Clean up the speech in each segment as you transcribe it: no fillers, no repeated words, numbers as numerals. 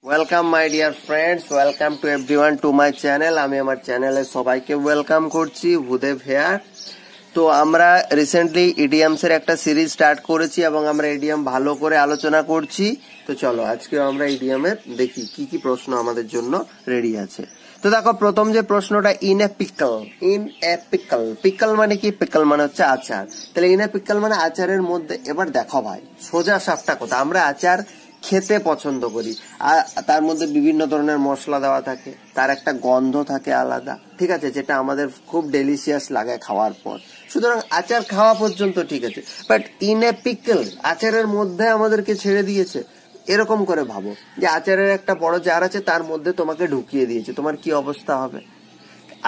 Welcome my dear friends, welcome to everyone to my channel. আমি আমার চ্যানেলে সবাইকে ওয়েলকাম করছি। ভূদেব হেয়ার। তো আমরা রিসেন্টলি ইডিয়ামস এর একটা সিরিজ স্টার্ট করেছি এবং আমরা ইডিয়াম ভালো করে আলোচনা করছি। তো চলো আজকে আমরা ইডিয়ামের দেখি কি কি প্রশ্ন আমাদের জন্য রেডি আছে। তো দেখো, প্রথম যে প্রশ্নটা, in a pickle. In a pickle, pickle মানে কি? পিকল মানে হচ্ছে আচার। তাহলে ইন এ পিকল মানে আচারের মধ্যে। এবার দেখো ভাই, সোজা সাপটা কথা, আমরা আচার খেতে পছন্দ করি, আর তার মধ্যে বিভিন্ন ধরনের মশলা দেওয়া থাকে, তার একটা গন্ধ থাকে আলাদা, ঠিক আছে, যেটা আমাদের খুব ডেলিশিয়াস লাগে খাওয়ার পর। সুতরাং আচার খাওয়া পর্যন্ত ঠিক আছে, বাট ইন এ পিকল, আচারের মধ্যে আমাদেরকে ছেড়ে দিয়েছে। এরকম করে ভাবো যে আচারের একটা বড় জার আছে, তার মধ্যে তোমাকে ঢুকিয়ে দিয়েছে, তোমার কি অবস্থা হবে?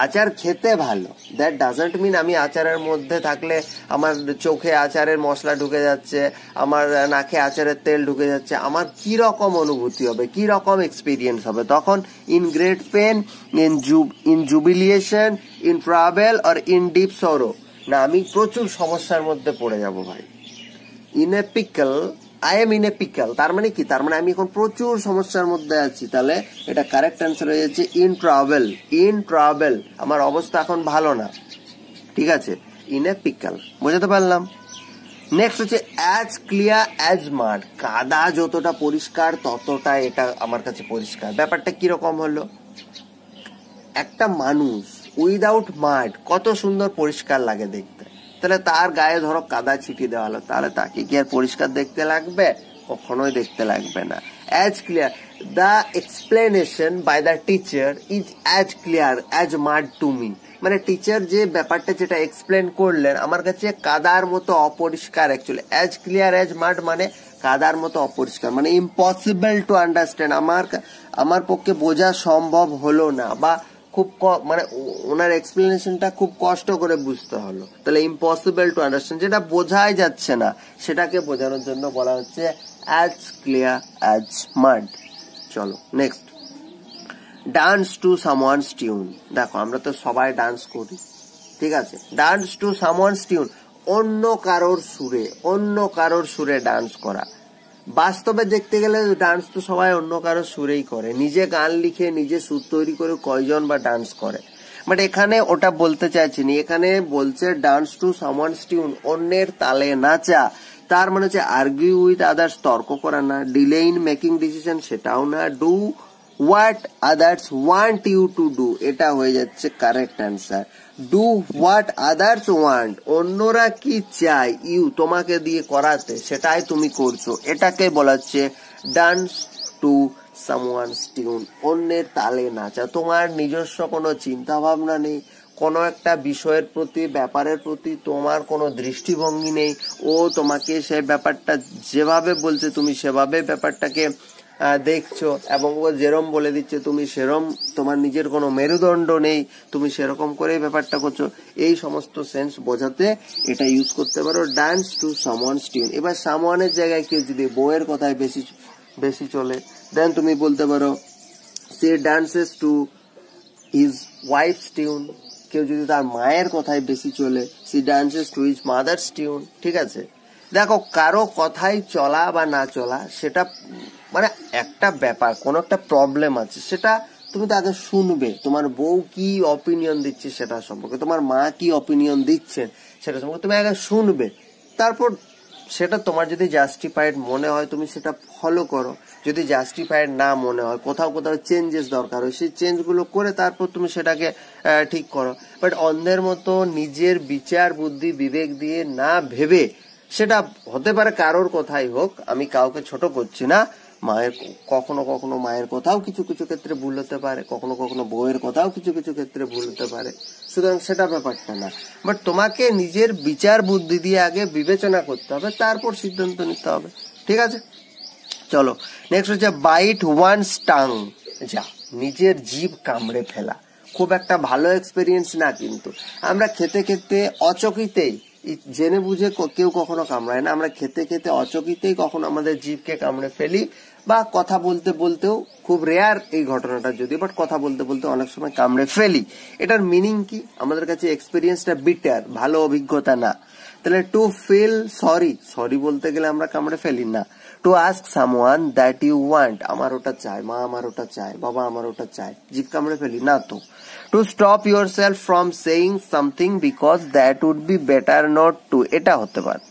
আচার খেতে ভালো, দ্যাট ডাজন্ট মিন আমি আচারের মধ্যে থাকলে আমার চোখে আচারের মশলা ঢুকে যাচ্ছে, আমার নাকে আচারের তেল ঢুকে যাচ্ছে, আমার কি রকম অনুভূতি হবে, কি রকম এক্সপিরিয়েন্স হবে তখন? In great pain, in jubilation, in travel আর ইন ডিপ সরো, না আমি প্রচুর সমস্যার মধ্যে পড়ে যাব ভাই। In a pickle, I am in a pickle, তার মানে কি? তার মানে আমি এখন প্রচুর সমস্যার মধ্যে আছি। তাহলে এটা কারেক্ট অ্যান্সার হয়ে যাচ্ছে ইন ট্রাভেল। ইন ট্রাভেল, আমার অবস্থা এখন ভালো না, ঠিক আছে, ইন এ পিকল। বোঝাতে পারলাম? নেক্সট হচ্ছে অ্যাজ ক্লিয়ার অ্যাজ মাড। কাদা যতটা পরিষ্কার ততটা এটা আমার কাছে পরিষ্কার। ব্যাপারটা কিরকম হলো? একটা মানুষ উইদাউট মাড কত সুন্দর পরিষ্কার লাগে দেখতে, তাহলে তার গায়ে ধরো কাদা ছিটিয়ে দেওয়া হলো, তাহলে তাকে কি আর পরিষ্কার দেখতে লাগবে? কখনোই দেখতে লাগবে না। As clear, the explanation by the teacher is as clear as mud to me. মানে টিচার যে ব্যাপারটা যেটা এক্সপ্লেন করলেন আমার কাছে কাদার মতো অপরিষ্কার। অ্যাকচুয়ালি অ্যাজ ক্লিয়ার অ্যাজ মাড মানে কাদার মতো অপরিষ্কার, মানে ইম্পসিবল টু আন্ডারস্ট্যান্ড, আমার পক্ষে বোঝা সম্ভব হলো না, বা খুব মানে ওনার এক্সপ্লেনেশনটা খুব কষ্ট করে বুঝতে হলো। তাহলে ইম্পসিবল টু আন্ডারস্ট্যান্ড, যেটা বোঝাই যাচ্ছে না সেটাকে বোঝানোর জন্য বলা হচ্ছে অ্যাজ ক্লিয়ার অ্যাজ মাড। চলো next, dance to someone's tune. দেখো, আমরা তো সবাই ডান্স করি, ঠিক আছে। ডান্স টু সামওয়ানস টিউন, অন্য কারোর সুরে, অন্য কারোর সুরে ডান্স করা। বাস্তবে দেখতে গেলে ডান্স তো সবাই অন্য কারো সুরেই করে, নিজে গান লিখে নিজে সুর তৈরি করে কয়জন বা ডান্স করে? বাট এখানে ওটা বলতে চাইছিনি, এখানে বলছে ডান্স টু সামওয়ানস টিউন, অন্যের তালে নাচা। তার মানে হচ্ছে আর্গিউ উইথ আদার্স, তর্ক করা না, ডিলে ইন মেকিং ডিসিশন সেটাও না, do what others want you to do, এটা হয়ে যাচ্ছে correct answer. Do what others want, অন্যরা কি চায় ইউ তোমাকে দিয়ে করাতে, সেটাই তুমি করছো, এটাকে বলা হচ্ছে ডান্স টু সামওয়ানস টিউন, অন্যের তালে নাচা। তোমার নিজস্ব কোনো চিন্তা ভাবনা নেই, কোনো একটা বিষয়ের প্রতি, ব্যাপারের প্রতি তোমার কোনো দৃষ্টিভঙ্গি নেই, ও তোমাকে সেই ব্যাপারটা যেভাবে বলছে তুমি সেভাবে ব্যাপারটাকে দেখছো, এবং ও যেরম বলে দিচ্ছে তুমি সেরম, তোমার নিজের কোনো মেরুদণ্ড নেই, তুমি সেরকম করে ব্যাপারটা করছো। এই সমস্ত সেন্স বোঝাতে এটা ইউজ করতে পারো, ডান্স টু সামওয়ানস টিউন। এবার সামওয়ানের জায়গায় কেউ যদি বউয়ের কথায় বেশি চলে, দেন তুমি বলতে পারো সে dances to his wife's tune. কেউ যদি তার মায়ের কথায় বেশি চলে, সে dances to his mother's tune, ঠিক আছে। দেখো, কারো কথাই চলা বা না চলা সেটা মানে একটা ব্যাপার, কোন একটা প্রবলেম আছে, সেটা তুমি তো আগে শুনবে, তোমার বউ কি অপিনিয়ন দিচ্ছে সেটা সম্পর্কে, তোমার মা কি অপিনিয়ন দিচ্ছেন সেটা সম্পর্কে তুমি আগে শুনবে, তারপর সেটা তোমার যদি জাস্টিফাইড মনে হয় তুমি সেটা ফলো করো, যদি জাস্টিফাইড না মনে হয়, কোথাও কোথাও চেঞ্জেস দরকার হয়, সেই চেঞ্জগুলো করে তারপর তুমি সেটাকে ঠিক করো। বাট অন্যের মতো নিজের বিচার বুদ্ধি বিবেক দিয়ে না ভেবে, সেটা হতে পারে কারোর কথাই হোক, আমি কাউকে ছোট করছি না, মায়ের কখনো কখনো মায়ের কথাও কিছু কিছু ক্ষেত্রে ভুল হতে পারে, কখনো কখনো বউয়ের কথাও কিছু কিছু ক্ষেত্রে ভুল হতে পারে, সুতরাং সেটা ব্যাপারটা না। বাট তোমাকে নিজের বিচার বুদ্ধি দিয়ে আগে বিবেচনা করতে হবে, তারপর সিদ্ধান্ত নিতে হবে, ঠিক আছে। চলো নেক্সট হচ্ছে বাইট ওয়ানস টাং। যা, নিজের জিভ কামড়ে ফেলা, খুব একটা ভালো এক্সপিরিয়েন্স না, কিন্তু আমরা খেতে খেতে অচকিতেই, জেনে বুঝে কেউ কখনো কামড়ায় না, আমরা খেতে খেতে অচকিতেই কখনো আমাদের জিভকে কামড়ে ফেলি, বা কথা বলতে বলতেও, খুব রেয়ার এই ঘটনাটা যদি, বাট কথা বলতে বলতে অনেক সময় কামড়ে ফেলি। এটার মিনিং কি? আমাদের কাছে এক্সপিরিয়েন্সটা বিটার, ভালো অভিজ্ঞতা না। তাহলে টু ফিল সরি, সরি বলতে গেলে আমরা কামড়ে ফেলি না। To ask someone that you want, আমার ওটা চাই, মা আমার ওটা চায়, বাবা আমার ওটা চায়, জিভ কামড়ে ফেলি না তো। To stop yourself from saying something because that would be better not to, এটা হতে পারে।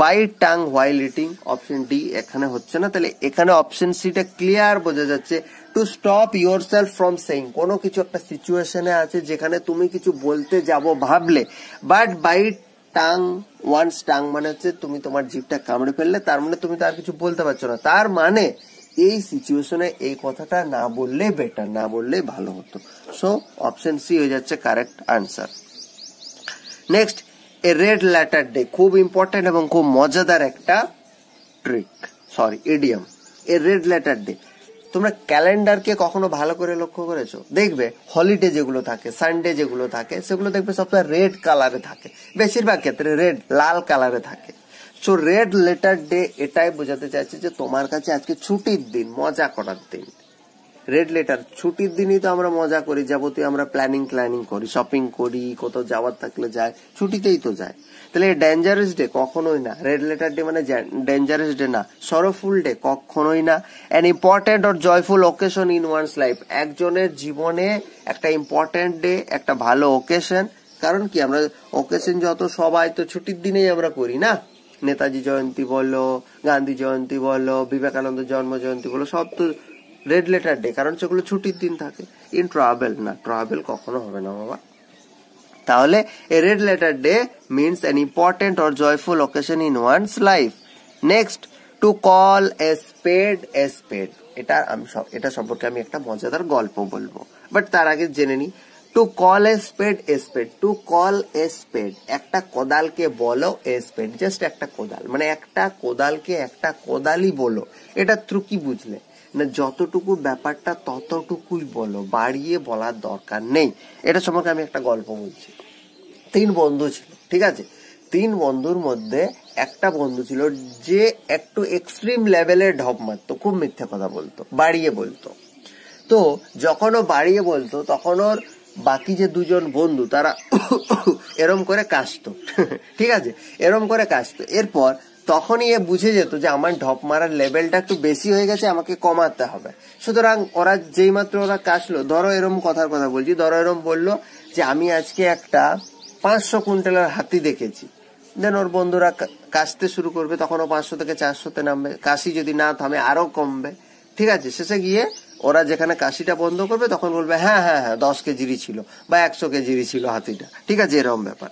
Bite tongue while eating, option D এখানে হচ্ছে না। তাহলে এখানে অপশন সিটা ক্লিয়ার বোঝা যাচ্ছে। Two stop yourself from saying, কোনো কিছু একটা সিচুয়েশনে আছে যেখানে তুমি কিছু বলতে যাবো ভাবলে, but bite tongue once tongue মানে হচ্ছে তুমি তোমার জিভটা কামড়ে ফেললে, তার মানে তুমি তার কিছু বলতে পারছো না। তার মানে এই সিচুয়েশনে এই কথাটা না বললে বেটার, না বললে ভালো হতো। সো অপশন সি হয়ে যাচ্ছে কারেক্ট আনসার। নেক্সট, এ রেড লেটার ডে, খুব ইম্পর্টেন্ট এবং খুব মজাদার একটা ট্রিক, সরি ইডিয়াম। এ রেড লেটার ডে, তোমরা ক্যালেন্ডারকে কখনো ভালো করে লক্ষ্য করেছো? দেখবে হলিডে যেগুলো থাকে, সানডে যেগুলো থাকে, সেগুলো দেখবে সবসময় রেড কালারে থাকে, বেশিরভাগ ক্ষেত্রে রেড, লাল কালারে থাকে। সো রেড লেটার ডে এটাই বোঝাতে চাইছে যে তোমার কাছে আজকে ছুটির দিন, মজা করার দিন। রেড লেটার, ছুটির দিনই তো আমরা মজা করি, যাবতীয় আমরা প্ল্যানিং করি, শপিং করি, কোথাও যাওয়ার থাকলে যায়, ছুটিতেই তো যায়। তাহলে ডেঞ্জারাস ডে কখনোই না, রেড লেটার ডে মানে ডেঞ্জারাস ডে না। সরোফুল ডে কখনোই না। An important or joyful occasion in one's life, একজনের জীবনে একটা ইম্পর্টেন্ট ডে, একটা ভালো ওকেশন। কারণ কি, আমরা ওকেশন যত সবাই তো ছুটির দিনেই আমরা করি না। নেতাজি জয়ন্তী বলো, গান্ধী জয়ন্তী বলো, বিবেকানন্দ জন্ম জয়ন্তী বলো, সব তো রেড লেটার ডে, কারণ সেগুলো ছুটির দিন থাকে। ইন ট্রাভেল না, ট্রাভেল কখনো হবে না বাবা। তাহলে a red letter day means an important or joyful occasion in one's life. Next, to call a spade a spade, এটা সম্পর্কে আমি একটা মজাদার গল্প বলবো, বাট তার আগে জেনে নি। To call a spade a spade, to call a spade, একটা কোদালকে বলো এ স্পেড, জাস্ট একটা কোদাল, মানে একটা কোদালকে একটা কোদালই বলো। এটা থ্রু কি বুঝলে না, যতটুকু ব্যাপারটা ততটুকুই বলো, বাড়িয়ে বলার দরকার নেই। এটা সম্পর্কে আমি একটা গল্প বলছি। 3 বন্ধু ছিল, ঠিক আছে? 3 বন্ধুর মধ্যে একটা বন্ধু ছিল যে একটু এক্সট্রিম লেভেলের ঢপ মারতো, খুব মিথ্যে কথা বলতো, বাড়িয়ে বলতো। তো যখন ও বাড়িয়ে বলতো তখন ওর বাকি যে 2 জন বন্ধু তারা এরম করে কাশতো, ঠিক আছে, এরম করে কাশতো। এরপর তখনই এ বুঝে যেত যে আমার ঢপ মারার লেভেলটা একটু বেশি হয়ে গেছে, আমাকে কমাতে হবে। সুতরাং ওরা যেই মাত্র ওরা কাশলো, ধরো এরম কথার কথা বলছি, ধরো এরম বললো যে আমি আজকে একটা 500 কুইন্টালের হাতি দেখেছি। দেন ওর বন্ধুরা কাশতে শুরু করবে, তখন ও 500 থেকে 400-তে নামবে, কাশি যদি না থামে আরো কমবে, ঠিক আছে। শেষে গিয়ে ওরা যেখানে কাশিটা বন্ধ করবে তখন বলবে হ্যাঁ হ্যাঁ হ্যাঁ 10 কেজিরই ছিল বা 100 কেজিরই ছিল হাতিটা, ঠিক আছে, এরকম ব্যাপার।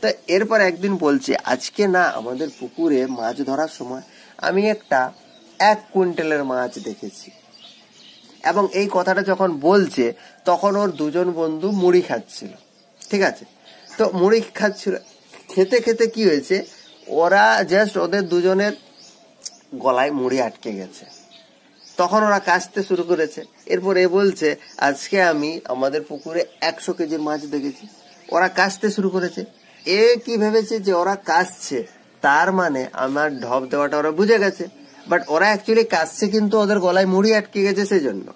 তো এরপর একদিন বলছে আজকে না আমাদের পুকুরে মাছ ধরার সময় আমি একটা 1 কুইন্টালের মাছ দেখেছি। এবং এই কথাটা যখন বলছে তখন ওর 2 জন বন্ধু মুড়ি খাচ্ছিল, ঠিক আছে। তো মুড়ি খাচ্ছিল, খেতে খেতে কি হয়েছে, ওরা জাস্ট ওদের 2 জনের গলায় মুড়ি আটকে গেছে। তখন ওরা কাশতে শুরু করেছে। এরপর এ বলছে আজকে আমি আমাদের পুকুরে 100 কেজির মাছ দেখেছি। ওরা কাশতে শুরু করেছে। এ কি ভেবেছে যে ওরা কাশছে, তার মানে আমার ঢপ দেওয়াটা ওরা বুঝে গেছে, বাট ওরা অ্যাকচুয়ালি কাশছে কিন্তু ওদের গলায় মুড়ি আটকে গেছে সেজন্য।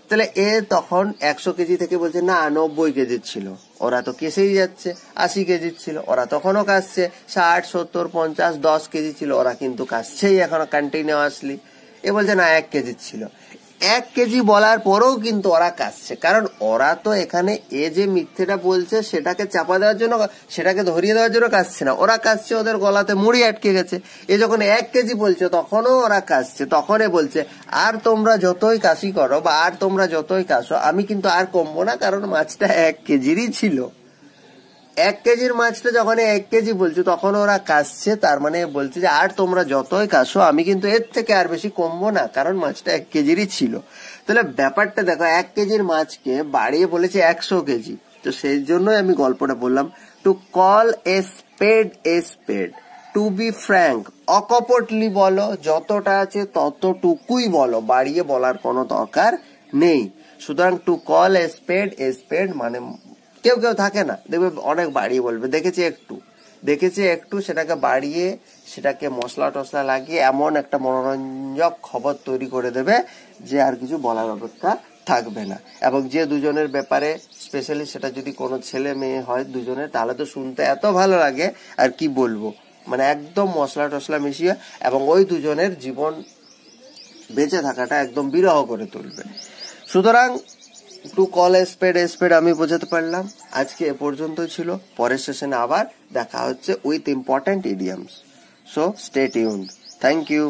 তাহলে এ তখন 100 কেজি থেকে বলছে না 90 কেজির ছিল, ওরা তো কেসেই যাচ্ছে। 80 কেজির ছিল, ওরা তখনও কাশছে। 60, 70, 50, 10 কেজি ছিল, ওরা কিন্তু কাশছেই এখনো কন্টিনিউয়াসলি। এ বলছে না 1 কেজি ছিল। 1 কেজি বলার পরেও কিন্তু ওরা কাশছে, কারণ ওরা তো এখানে এ যে মিথ্যেটা বলছে সেটাকে চাপা দেওয়ার জন্য, সেটাকে ধরিয়ে দেওয়ার জন্য কাশছে না, ওরা কাশছে ওদের গলাতে মুড়ি আটকে গেছে। এ যখন 1 কেজি বলছে তখনও ওরা কাশছে, তখন এ বলছে আর তোমরা যতই কাশি করো বা আর তোমরা যতই কাশো আমি কিন্তু আর কমবো না, কারণ মাছটা 1 কেজিরই ছিল। 1 কেজির মাছটা যখন 1 কেজি বলছো তখন ওরা কাশছে, তার মানে বলছে যে আর তোমরা যতই কাশো আমি কিন্তু এর থেকে আর বেশি কমবো না, কারণ মাছটা 1 কেজিরই ছিল। তাহলে ব্যাপারটা দেখো, 1 কেজির মাছকে বাড়িয়ে বলেছে 100 কেজি। তো সেই জন্যই আমি গল্পটা বললাম, to call a spade a spade, to be frank, অকপটলি বলো, যতটা আছে ততটুকুই বলো, বাড়িয়ে বলার কোনো দরকার নেই। সুতরাং টু কল এ স্পেড মানে কেউ কেউ থাকে না, দেখবে অনেক বাড়িয়ে বলবে, দেখেছি একটু, দেখেছে একটু সেটাকে বাড়িয়ে সেটাকে মশলা টসলা লাগিয়ে এমন একটা মনোরঞ্জক খবর তৈরি করে দেবে যে আর কিছু বলার অপেক্ষা থাকবে না। এবং যে দুজনের ব্যাপারে স্পেশালি সেটা যদি কোনো ছেলে মেয়ে হয় দুজনের, তাহলে তো শুনতে এত ভালো লাগে আর কি বলবো, মানে একদম মশলা টসলা মিশিয়ে, এবং ওই দুজনের জীবন বেঁচে থাকাটা একদম বিরহ করে তুলবে। সুতরাং টু কল এ স্পেড আমি বোঝাতে পারলাম। আজকে এ পর্যন্তই ছিল, পরের সেশনে আবার দেখা হচ্ছে with important idioms. So stay tuned. Thank you.